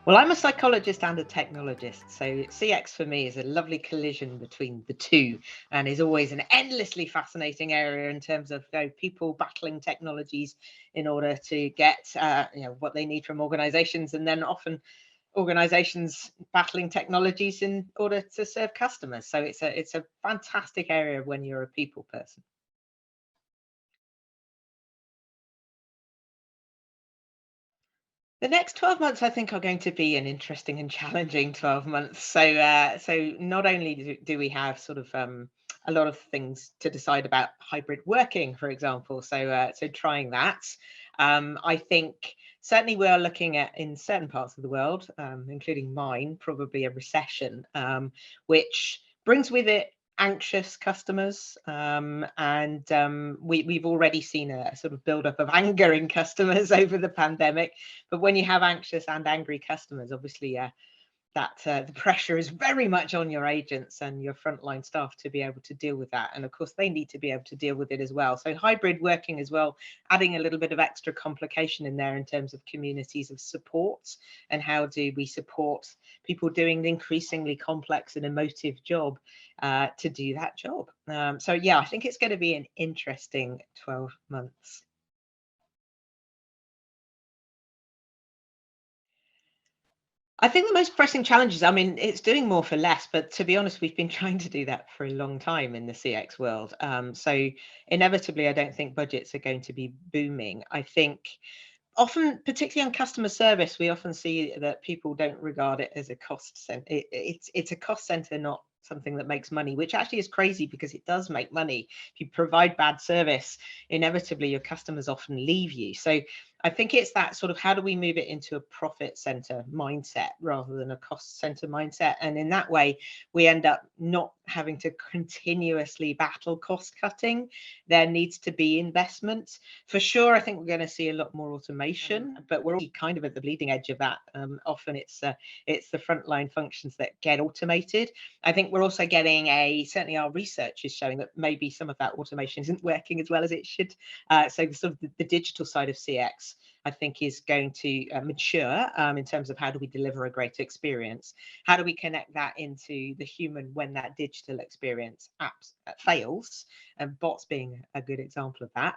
Well, I'm a psychologist and a technologist, so CX for me is a lovely collision between the two, and is always an endlessly fascinating area in terms of people battling technologies in order to get what they need from organizations, and then often organizations battling technologies in order to serve customers. So it's a fantastic area when you're a people person. The next 12 months, I think, are going to be an interesting and challenging 12 months. So not only do we have sort of a lot of things to decide about hybrid working, for example. So trying that. I think certainly we are looking at, in certain parts of the world, including mine, probably a recession, which brings with it anxious customers, and we've already seen a sort of build-up of anger in customers over the pandemic. But when you have anxious and angry customers, obviously, that the pressure is very much on your agents and your frontline staff to be able to deal with that. And of course, they need to be able to deal with it as well. So hybrid working as well, adding a little bit of extra complication in there in terms of communities of support, and how do we support people doing an increasingly complex and emotive job to do that job. So yeah, I think it's going to be an interesting 12 months. I think the most pressing challenges, I mean, it's doing more for less, but to be honest, we've been trying to do that for a long time in the CX world. So inevitably, I don't think budgets are going to be booming. I think often, particularly on customer service, we often see that people don't regard it as a cost center. It's a cost center, not something that makes money, which actually is crazy because it does make money. If you provide bad service, inevitably your customers often leave you. So I think it's that sort of, how do we move it into a profit center mindset rather than a cost center mindset? And in that way, we end up not having to continuously battle cost cutting. There needs to be investment. For sure, I think we're going to see a lot more automation, but we're already kind of at the bleeding edge of that. Often it's the frontline functions that get automated. I think we're also getting certainly our research is showing that maybe some of that automation isn't working as well as it should. So sort of the digital side of CX, I think, is going to mature in terms of how do we deliver a great experience? How do we connect that into the human when that digital experience fails? And bots being a good example of that.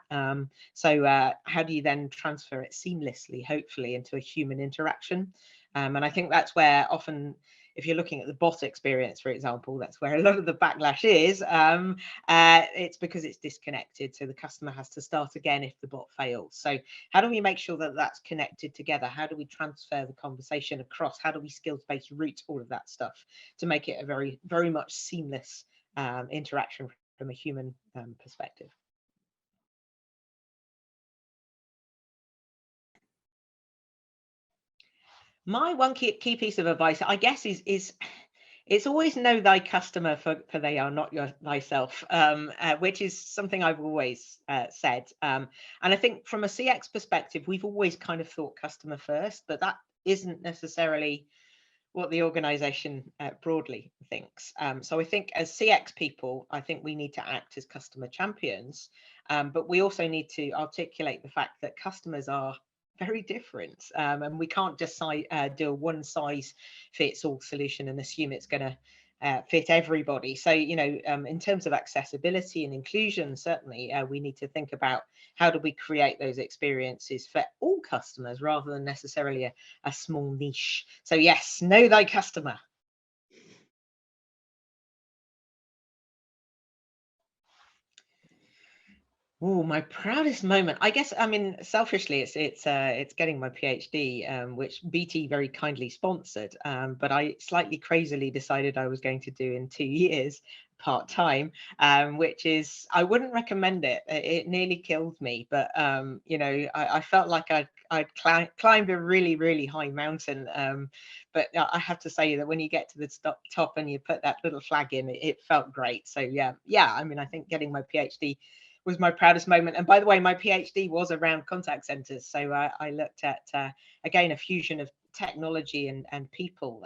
So how do you then transfer it seamlessly, hopefully, into a human interaction? And I think that's where often, if you're looking at the bot experience, for example, that's where a lot of the backlash is. It's because it's disconnected. So the customer has to start again if the bot fails. So how do we make sure that that's connected together? How do we transfer the conversation across? How do we skills-based route all of that stuff to make it a very, very much seamless interaction from a human perspective? My one key piece of advice, I guess, is it's always know thy customer, for they are not thyself, which is something I've always said. And I think from a CX perspective, we've always kind of thought customer first, but that isn't necessarily what the organization broadly thinks. So I think as CX people, I think we need to act as customer champions, but we also need to articulate the fact that customers are very different, and we can't just do a one size fits all solution and assume it's going to fit everybody. So, in terms of accessibility and inclusion, certainly we need to think about how do we create those experiences for all customers rather than necessarily a small niche. So yes, know thy customer. Oh, my proudest moment. I guess, I mean, selfishly, it's getting my PhD, which BT very kindly sponsored. But I slightly crazily decided I was going to do in 2 years part time, which is, I wouldn't recommend it. It nearly killed me, but I felt like I'd climbed a really, really high mountain. But I have to say that when you get to the top and you put that little flag in, it felt great. So yeah. I mean, I think getting my PhD was my proudest moment. And by the way, my PhD was around contact centers. So I looked at, again, a fusion of technology and people,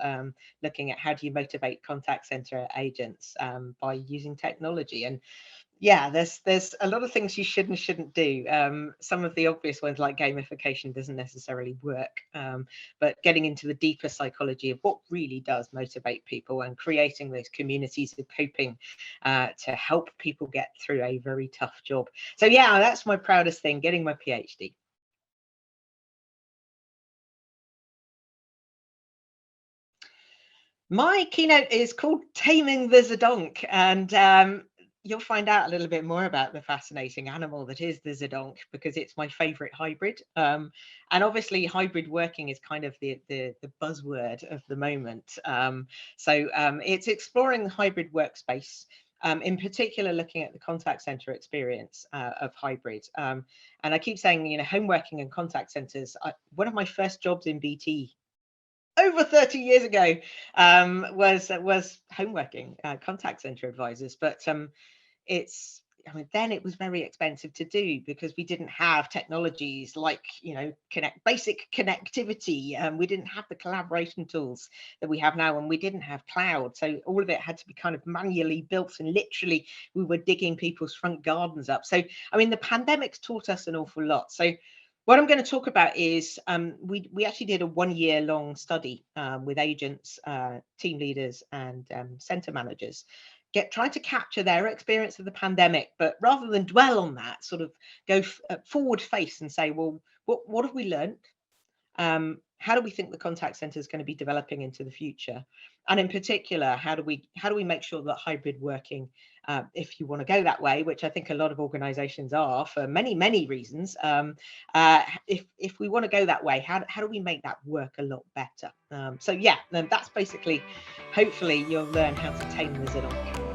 looking at how do you motivate contact center agents by using technology. And yeah, there's a lot of things you should and shouldn't do. Some of the obvious ones, like gamification, doesn't necessarily work. But getting into the deeper psychology of what really does motivate people and creating those communities of coping to help people get through a very tough job. So yeah, that's my proudest thing, getting my PhD. My keynote is called Taming the Zedonk, and you'll find out a little bit more about the fascinating animal that is the Zedonk, because it's my favorite hybrid. And obviously, hybrid working is kind of the buzzword of the moment. It's exploring the hybrid workspace. In particular, looking at the contact center experience of hybrid. And I keep saying, you know, home working and contact centers. One of my first jobs in BT over 30 years ago was home working, contact center advisors. But I mean, then it was very expensive to do because we didn't have technologies like, you know, basic connectivity. We didn't have the collaboration tools that we have now, and we didn't have cloud. So all of it had to be kind of manually built, and literally we were digging people's front gardens up. So, I mean, the pandemic's taught us an awful lot. So what I'm going to talk about is we actually did a 1-year long study with agents, team leaders, and center managers, trying to capture their experience of the pandemic, but rather than dwell on that, sort of go forward face and say, well, what have we learned? How do we think the contact center is going to be developing into the future? And in particular, how do we make sure that hybrid working, if you want to go that way, which I think a lot of organizations are for many reasons, if we want to go that way, how do we make that work a lot better? So yeah, that's basically, hopefully you'll learn how to tame the Zedonk.